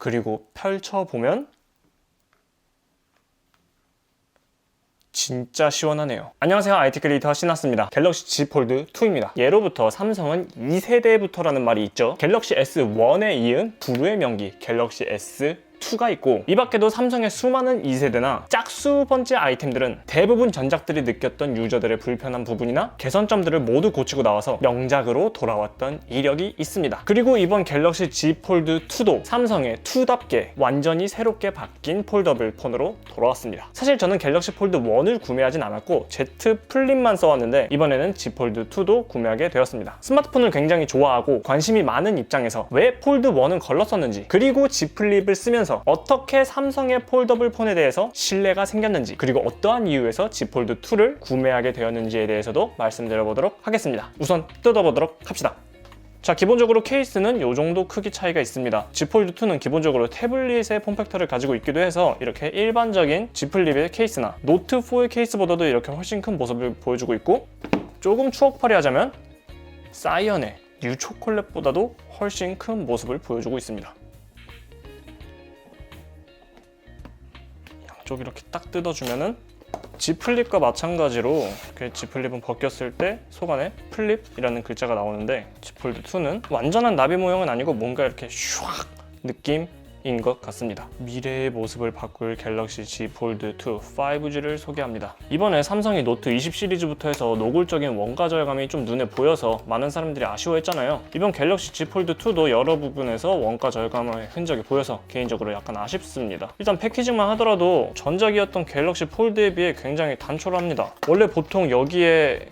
그리고 펼쳐보면 진짜 시원하네요. 안녕하세요, IT 크리에이터 신났습니다. 갤럭시 Z 폴드 2입니다. 예로부터 삼성은 2세대부터라는 말이 있죠. 갤럭시 S1에 이은 불후의 명기 갤럭시 S2가 있고, 이 밖에도 삼성의 수많은 2세대나 짝수 번째 아이템들은 대부분 전작들이 느꼈던 유저들의 불편한 부분이나 개선점들을 모두 고치고 나와서 명작으로 돌아왔던 이력이 있습니다. 그리고 이번 갤럭시 Z 폴드 2도 삼성의 2답게 완전히 새롭게 바뀐 폴더블 폰으로 돌아왔습니다. 사실 저는 갤럭시 폴드 1을 구매하진 않았고 Z 플립만 써왔는데, 이번에는 Z 폴드 2도 구매하게 되었습니다. 스마트폰을 굉장히 좋아하고 관심이 많은 입장에서 왜 폴드 1은 걸렀었는지, 그리고 Z 플립을 쓰면서 어떻게 삼성의 폴더블 폰에 대해서 신뢰가 생겼는지, 그리고 어떠한 이유에서 Z 폴드 2를 구매하게 되었는지에 대해서도 말씀드려보도록 하겠습니다. 우선 뜯어보도록 합시다. 자, 기본적으로 케이스는 이 정도 크기 차이가 있습니다. Z 폴드 2는 기본적으로 태블릿의 폼팩터를 가지고 있기도 해서 이렇게 일반적인 Z 플립의 케이스나 노트 4의 케이스보다도 이렇게 훨씬 큰 모습을 보여주고 있고, 조금 추억팔이 하자면 사이언의 뉴 초콜릿보다도 훨씬 큰 모습을 보여주고 있습니다. 쪽 이렇게 딱 뜯어주면은 Z 플립과 마찬가지로 Z 플립은 벗겼을 때 속 안에 플립이라는 글자가 나오는데, Z 폴드 2는 완전한 나비 모형은 아니고 뭔가 이렇게 슈악 느낌인 것 같습니다. 미래의 모습을 바꿀 갤럭시 Z 폴드 2 5G를 소개합니다. 이번에 삼성이 노트 20 시리즈부터 해서 노골적인 원가 절감이 좀 눈에 보여서 많은 사람들이 아쉬워했잖아요. 이번 갤럭시 Z 폴드 2도 여러 부분에서 원가 절감의 흔적이 보여서 개인적으로 약간 아쉽습니다. 일단 패키징만 하더라도 전작이었던 갤럭시 폴드에 비해 굉장히 단촐합니다. 원래 보통 여기에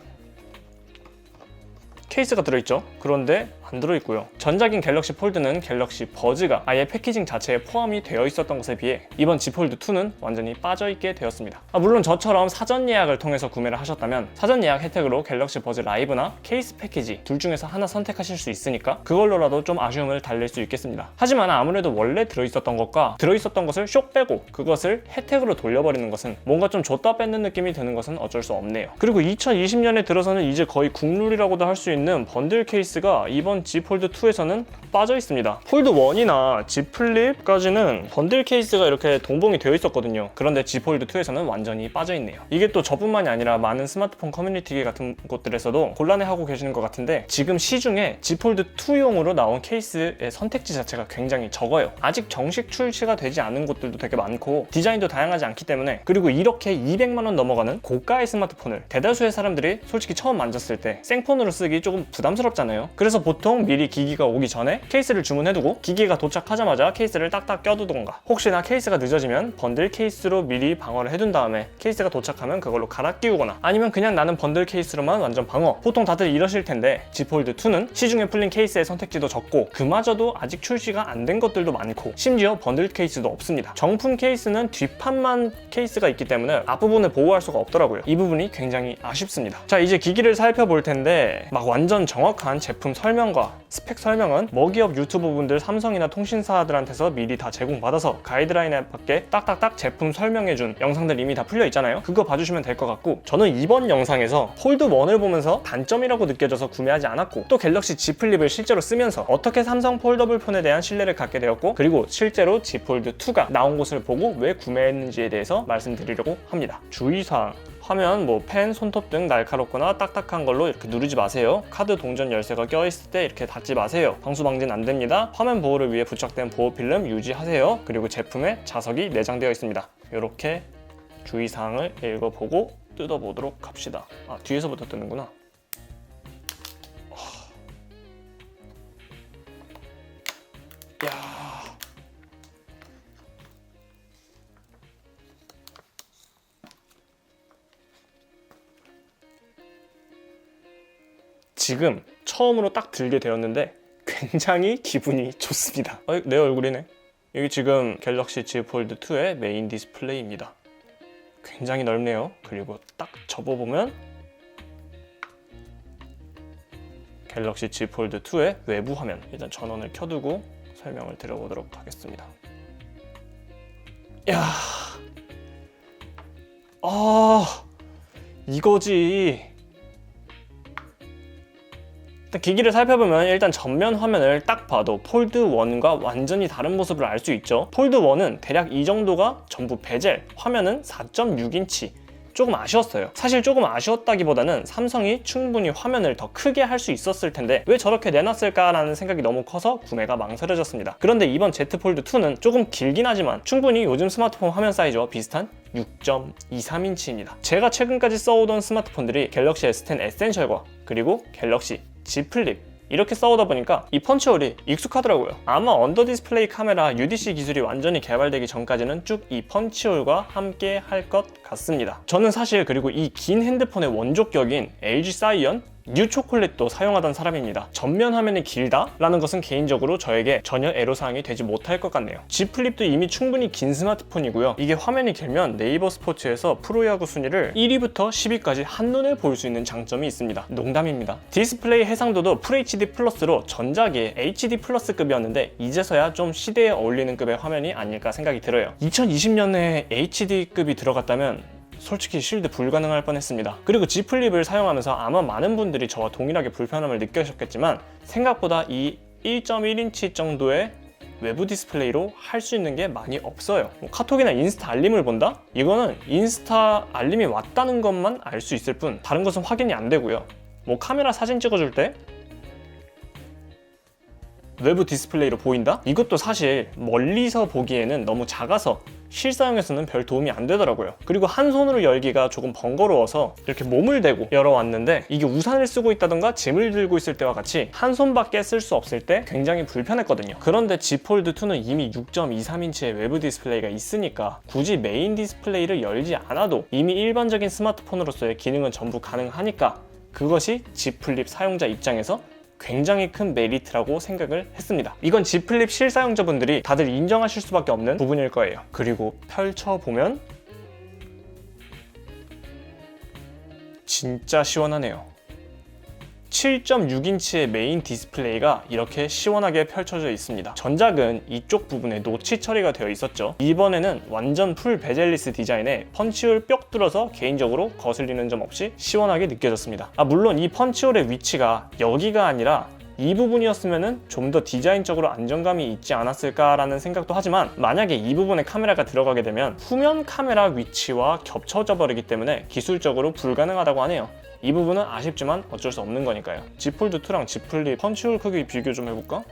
케이스가 들어있죠. 그런데 안 들어있고요. 전작인 갤럭시 폴드는 갤럭시 버즈가 아예 패키징 자체에 포함이 되어 있었던 것에 비해 이번 Z 폴드 2는 완전히 빠져있게 되었습니다. 물론 저처럼 사전 예약을 통해서 구매를 하셨다면 사전 예약 혜택으로 갤럭시 버즈 라이브나 케이스 패키지 둘 중에서 하나 선택하실 수 있으니까 그걸로라도 좀 아쉬움을 달랠 수 있겠습니다. 하지만 아무래도 원래 들어있었던 것과 들어있었던 것을 쇽 빼고 그것을 혜택으로 돌려버리는 것은 뭔가 좀 줬다 뺏는 느낌이 드는 것은 어쩔 수 없네요. 그리고 2020년에 들어서는 이제 거의 국룰이라고도 할 수 있는 번들 케이스가 이번 Z 폴드 2에서는 빠져 있습니다. 폴드 1이나 Z 플립까지는 번들 케이스가 이렇게 동봉이 되어 있었거든요. 그런데 Z 폴드 2에서는 완전히 빠져 있네요. 이게 또 저뿐만이 아니라 많은 스마트폰 커뮤니티 같은 곳들에서도 곤란해하고 계시는 것 같은데, 지금 시중에 Z 폴드 2용으로 나온 케이스의 선택지 자체가 굉장히 적어요. 아직 정식 출시가 되지 않은 곳들도 되게 많고 디자인도 다양하지 않기 때문에, 그리고 이렇게 200만 원 넘어가는 고가의 스마트폰을 대다수의 사람들이 솔직히 처음 만졌을 때 생폰으로 쓰기 조금 부담스럽잖아요. 그래서 보통 미리 기기가 오기 전에 케이스를 주문해두고 기기가 도착하자마자 케이스를 딱딱 껴두던가, 혹시나 케이스가 늦어지면 번들 케이스로 미리 방어를 해둔 다음에 케이스가 도착하면 그걸로 갈아 끼우거나, 아니면 그냥 나는 번들 케이스로만 완전 방어, 보통 다들 이러실 텐데 Z 폴드 2는 시중에 풀린 케이스의 선택지도 적고 그마저도 아직 출시가 안 된 것들도 많고 심지어 번들 케이스도 없습니다. 정품 케이스는 뒷판만 케이스가 있기 때문에 앞부분을 보호할 수가 없더라고요. 이 부분이 굉장히 아쉽습니다. 자, 이제 기기를 살펴볼 텐데 막 완전 정확한 제품 설명과 스펙 설명은 먹이업 유튜버분들 삼성이나 통신사들한테서 미리 다 제공받아서 가이드라인에 밖에 딱딱딱 제품 설명해준 영상들 이미 다 풀려 있잖아요. 그거 봐주시면 될 것 같고, 저는 이번 영상에서 폴드 1을 보면서 단점이라고 느껴져서 구매하지 않았고, 또 갤럭시 Z 플립을 실제로 쓰면서 어떻게 삼성 폴더블 폰에 대한 신뢰를 갖게 되었고, 그리고 실제로 Z 폴드 2가 나온 것을 보고 왜 구매했는지에 대해서 말씀드리려고 합니다. 주의사항: 화면, 펜, 손톱 등 날카롭거나 딱딱한 걸로 이렇게 누르지 마세요. 카드 동전 열쇠가 껴있을 때 이렇게 닫지 마세요. 방수 방지는 안 됩니다. 화면 보호를 위해 부착된 보호 필름 유지하세요. 그리고 제품에 자석이 내장되어 있습니다. 이렇게 주의사항을 읽어보고 뜯어보도록 합시다. 뒤에서부터 뜯는구나. 야. 지금 처음으로 딱 들게 되었는데 굉장히 기분이 좋습니다. 내 얼굴이네. 여기 지금 갤럭시 Z 폴드 2의 메인 디스플레이입니다. 굉장히 넓네요. 그리고 딱 접어보면 갤럭시 Z 폴드 2의 외부 화면, 일단 전원을 켜두고 설명을 드려보도록 하겠습니다. 야, 이거지. 기기를 살펴보면 일단 전면 화면을 딱 봐도 폴드 1과 완전히 다른 모습을 알 수 있죠. 폴드 1은 대략 이 정도가 전부 베젤, 화면은 4.6인치. 조금 아쉬웠어요. 사실 조금 아쉬웠다기보다는 삼성이 충분히 화면을 더 크게 할 수 있었을 텐데 왜 저렇게 내놨을까라는 생각이 너무 커서 구매가 망설여졌습니다. 그런데 이번 Z 폴드 2는 조금 길긴 하지만 충분히 요즘 스마트폰 화면 사이즈와 비슷한 6.23인치입니다. 제가 최근까지 써오던 스마트폰들이 갤럭시 S10 에센셜과 그리고 갤럭시 Z 플립 이렇게 써오다 보니까 이 펀치홀이 익숙하더라고요. 아마 언더 디스플레이 카메라 UDC 기술이 완전히 개발되기 전까지는 쭉 이 펀치홀과 함께 할 것 같습니다. 저는 사실 그리고 이 긴 핸드폰의 원조격인 LG 사이언 뉴 초콜릿도 사용하던 사람입니다. 전면 화면이 길다? 라는 것은 개인적으로 저에게 전혀 애로사항이 되지 못할 것 같네요. Z 플립도 이미 충분히 긴 스마트폰이고요. 이게 화면이 길면 네이버 스포츠에서 프로야구 순위를 1위부터 10위까지 한눈에 볼 수 있는 장점이 있습니다. 농담입니다. 디스플레이 해상도도 FHD 플러스로 전작의 HD 플러스급이었는데 이제서야 좀 시대에 어울리는 급의 화면이 아닐까 생각이 들어요. 2020년에 HD급이 들어갔다면 솔직히 쉴드 불가능할 뻔했습니다. 그리고 Z 플립을 사용하면서 아마 많은 분들이 저와 동일하게 불편함을 느끼셨겠지만 생각보다 이 1.1인치 정도의 외부 디스플레이로 할 수 있는 게 많이 없어요. 카톡이나 인스타 알림을 본다? 이거는 인스타 알림이 왔다는 것만 알 수 있을 뿐 다른 것은 확인이 안 되고요. 카메라 사진 찍어줄 때 외부 디스플레이로 보인다? 이것도 사실 멀리서 보기에는 너무 작아서 실사용에서는 별 도움이 안 되더라고요. 그리고 한 손으로 열기가 조금 번거로워서 이렇게 몸을 대고 열어왔는데 이게 우산을 쓰고 있다던가 짐을 들고 있을 때와 같이 한 손밖에 쓸 수 없을 때 굉장히 불편했거든요. 그런데 Z 폴드 2는 이미 6.23인치의 외부 디스플레이가 있으니까 굳이 메인 디스플레이를 열지 않아도 이미 일반적인 스마트폰으로서의 기능은 전부 가능하니까 그것이 Z 플립 사용자 입장에서 굉장히 큰 메리트라고 생각을 했습니다. 이건 Z 플립 실사용자분들이 다들 인정하실 수밖에 없는 부분일 거예요. 그리고 펼쳐보면 진짜 시원하네요. 7.6인치의 메인 디스플레이가 이렇게 시원하게 펼쳐져 있습니다. 전작은 이쪽 부분에 노치 처리가 되어 있었죠. 이번에는 완전 풀 베젤리스 디자인에 펀치홀 뿅 뚫어서 개인적으로 거슬리는 점 없이 시원하게 느껴졌습니다. 물론 이 펀치홀의 위치가 여기가 아니라 이 부분이었으면 좀 더 디자인적으로 안정감이 있지 않았을까라는 생각도 하지만 만약에 이 부분에 카메라가 들어가게 되면 후면 카메라 위치와 겹쳐져 버리기 때문에 기술적으로 불가능하다고 하네요. 이 부분은 아쉽지만 어쩔 수 없는 거니까요. Z 폴드 2랑 Z 플립 펀치홀 크기 비교 좀 해볼까?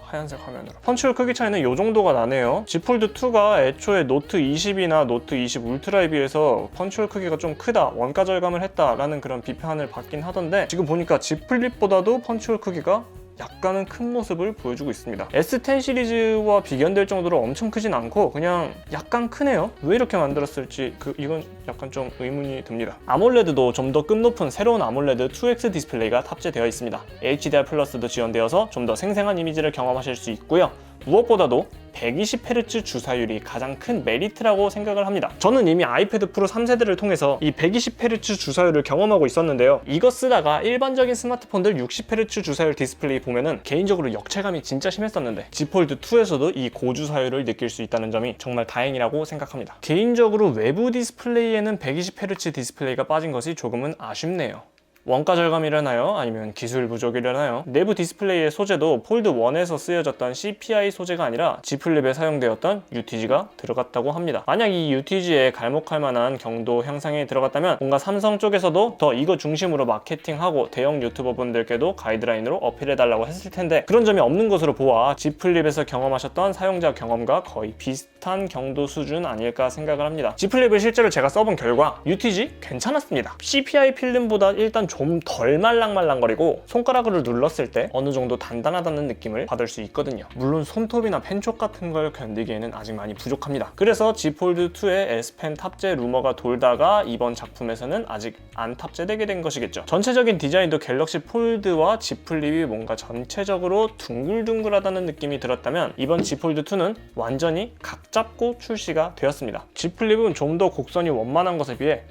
하얀색 화면으로. 펀치홀 크기 차이는 이 정도가 나네요. Z 폴드 2가 애초에 노트 20이나 노트 20 울트라에 비해서 펀치홀 크기가 좀 크다, 원가 절감을 했다라는 그런 비판을 받긴 하던데 지금 보니까 Z 플립보다도 펀치홀 크기가 약간은 큰 모습을 보여주고 있습니다. S10 시리즈와 비견될 정도로 엄청 크진 않고 그냥 약간 크네요. 왜 이렇게 만들었을지 이건 약간 좀 의문이 듭니다. 아몰레드도 좀 더 급 높은 새로운 아몰레드 2X 디스플레이가 탑재되어 있습니다. HDR 플러스도 지원되어서 좀 더 생생한 이미지를 경험하실 수 있고요. 무엇보다도 120Hz 주사율이 가장 큰 메리트라고 생각을 합니다. 저는 이미 아이패드 프로 3세대를 통해서 이 120Hz 주사율을 경험하고 있었는데요. 이거 쓰다가 일반적인 스마트폰들 60Hz 주사율 디스플레이 보면은 개인적으로 역체감이 진짜 심했었는데 Z 폴드 2에서도 이 고주사율을 느낄 수 있다는 점이 정말 다행이라고 생각합니다. 개인적으로 외부 디스플레이에는 120Hz 디스플레이가 빠진 것이 조금은 아쉽네요. 원가 절감이려나요? 아니면 기술 부족이려나요? 내부 디스플레이의 소재도 폴드 1에서 쓰여졌던 CPI 소재가 아니라 Z 플립에 사용되었던 UTG가 들어갔다고 합니다. 만약 이 UTG에 갈목할 만한 경도 향상에 들어갔다면 뭔가 삼성 쪽에서도 더 이거 중심으로 마케팅하고 대형 유튜버분들께도 가이드라인으로 어필해달라고 했을 텐데 그런 점이 없는 것으로 보아 Z 플립에서 경험하셨던 사용자 경험과 거의 비슷한 경도 수준 아닐까 생각을 합니다. Z 플립을 실제로 제가 써본 결과 UTG 괜찮았습니다. CPI 필름보다 일단 좀 덜 말랑말랑거리고 손가락으로 눌렀을 때 어느 정도 단단하다는 느낌을 받을 수 있거든요. 물론 손톱이나 펜촉 같은 걸 견디기에는 아직 많이 부족합니다. 그래서 Z 폴드 2에 S펜 탑재 루머가 돌다가 이번 작품에서는 아직 안 탑재되게 된 것이겠죠. 전체적인 디자인도 갤럭시 폴드와 Z 플립이 뭔가 전체적으로 둥글둥글하다는 느낌이 들었다면 이번 Z 폴드 2는 완전히 각 잡고 출시가 되었습니다. Z 플립은 좀 더 곡선이 원만한 것에 비해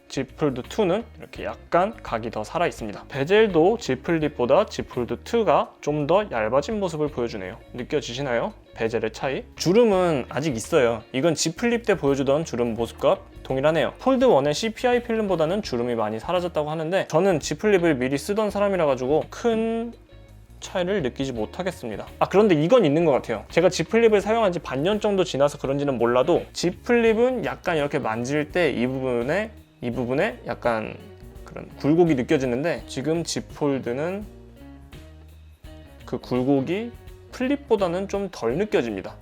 Z 폴드 2는 이렇게 약간 각이 더 살아 있습니다. 베젤도 Z 플립보다 Z 폴드 2가 좀 더 얇아진 모습을 보여주네요. 느껴지시나요? 베젤의 차이? 주름은 아직 있어요. 이건 Z 플립 때 보여주던 주름 모습과 동일하네요. 폴드 1의 CPI 필름보다는 주름이 많이 사라졌다고 하는데 저는 Z 플립을 미리 쓰던 사람이라 가지고 큰 차이를 느끼지 못하겠습니다. 그런데 이건 있는 것 같아요. 제가 Z 플립을 사용한 지 반년 정도 지나서 그런지는 몰라도 Z 플립은 약간 이렇게 만질 때 이 부분에 약간 그런 굴곡이 느껴지는데 지금 Z 폴드는 그 굴곡이 플립보다는 좀 덜 느껴집니다.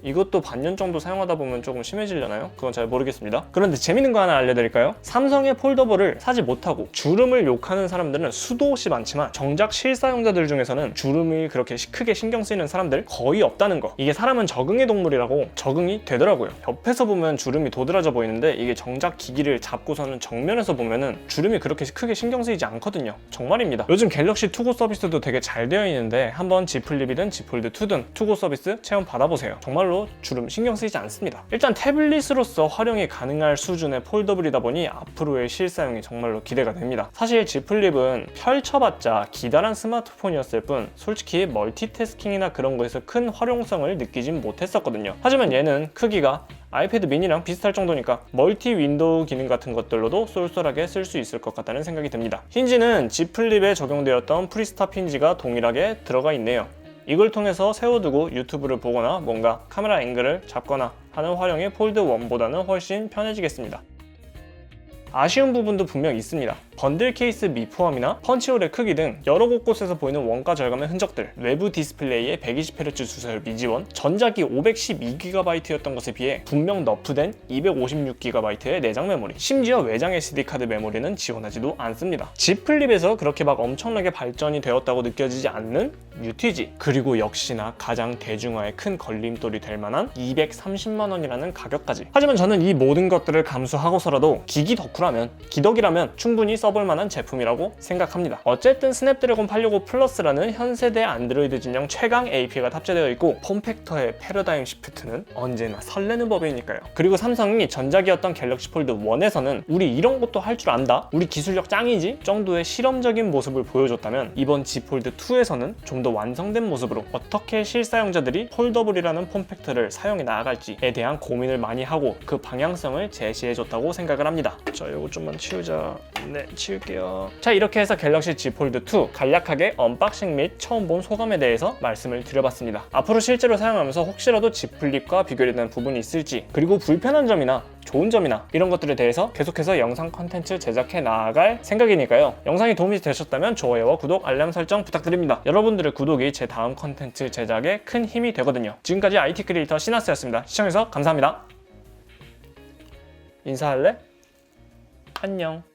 이것도 반년 정도 사용하다 보면 조금 심해지려나요? 그건 잘 모르겠습니다. 그런데 재밌는 거 하나 알려드릴까요? 삼성의 폴더블을 사지 못하고 주름을 욕하는 사람들은 수도 없이 많지만 정작 실사용자들 중에서는 주름이 그렇게 크게 신경 쓰이는 사람들 거의 없다는 거. 이게 사람은 적응의 동물이라고 적응이 되더라고요. 옆에서 보면 주름이 도드라져 보이는데 이게 정작 기기를 잡고서는 정면에서 보면은 주름이 그렇게 크게 신경 쓰이지 않거든요. 정말입니다. 요즘 갤럭시 투고 서비스도 되게 잘 되어 있는데 한번 Z 플립이든 Z 폴드 2든 투고 서비스 체험 받아보세요. 정말로 주름 신경 쓰이지 않습니다. 일단 태블릿으로서 활용이 가능할 수준의 폴더블이다 보니 앞으로의 실사용이 정말로 기대가 됩니다. 사실 Z 플립은 펼쳐봤자 기다란 스마트폰이었을 뿐 솔직히 멀티태스킹이나 그런 거에서 큰 활용성을 느끼진 못했었거든요. 하지만 얘는 크기가 아이패드 미니랑 비슷할 정도니까 멀티 윈도우 기능 같은 것들로도 쏠쏠하게 쓸 수 있을 것 같다는 생각이 듭니다. 힌지는 Z 플립에 적용되었던 프리스탑 힌지가 동일하게 들어가 있네요. 이걸 통해서 세워두고 유튜브를 보거나 뭔가 카메라 앵글을 잡거나 하는 활용이 폴드 1보다는 훨씬 편해지겠습니다. 아쉬운 부분도 분명 있습니다. 번들 케이스 미포함이나 펀치홀의 크기 등 여러 곳곳에서 보이는 원가 절감의 흔적들, 외부 디스플레이의 120Hz 주사율 미지원, 전작이 512GB였던 것에 비해 분명 너프된 256GB의 내장 메모리, 심지어 외장 SD카드 메모리는 지원하지도 않습니다. Z 플립에서 그렇게 막 엄청나게 발전이 되었다고 느껴지지 않는 UTG, 그리고 역시나 가장 대중화에 큰 걸림돌이 될 만한 230만원이라는 가격까지. 하지만 저는 이 모든 것들을 감수하고서라도 기기 덕이라면 충분히 써볼 만한 제품이라고 생각합니다. 어쨌든 스냅드래곤 865 플러스라는 현세대 안드로이드 진영 최강 AP가 탑재되어 있고 폼팩터의 패러다임 시프트는 언제나 설레는 법이니까요. 그리고 삼성이 전작이었던 갤럭시 폴드 1에서는 우리 이런 것도 할 줄 안다? 우리 기술력 짱이지? 정도의 실험적인 모습을 보여줬다면 이번 Z 폴드 2에서는 좀 더 완성된 모습으로 어떻게 실사용자들이 폴더블이라는 폼팩터를 사용해 나아갈지에 대한 고민을 많이 하고 그 방향성을 제시해줬다고 생각을 합니다. 자, 이거 좀만 치우자. 네, 치울게요. 자, 이렇게 해서 갤럭시 Z 폴드 2 간략하게 언박싱 및 처음 본 소감에 대해서 말씀을 드려봤습니다. 앞으로 실제로 사용하면서 혹시라도 Z 플립과 비교되는 부분이 있을지, 그리고 불편한 점이나 좋은 점이나 이런 것들에 대해서 계속해서 영상 컨텐츠 제작해 나아갈 생각이니까요. 영상이 도움이 되셨다면 좋아요와 구독, 알람 설정 부탁드립니다. 여러분들의 구독이 제 다음 컨텐츠 제작에 큰 힘이 되거든요. 지금까지 IT 크리에이터 시나스였습니다. 시청해주셔서 감사합니다. 인사할래? 안녕.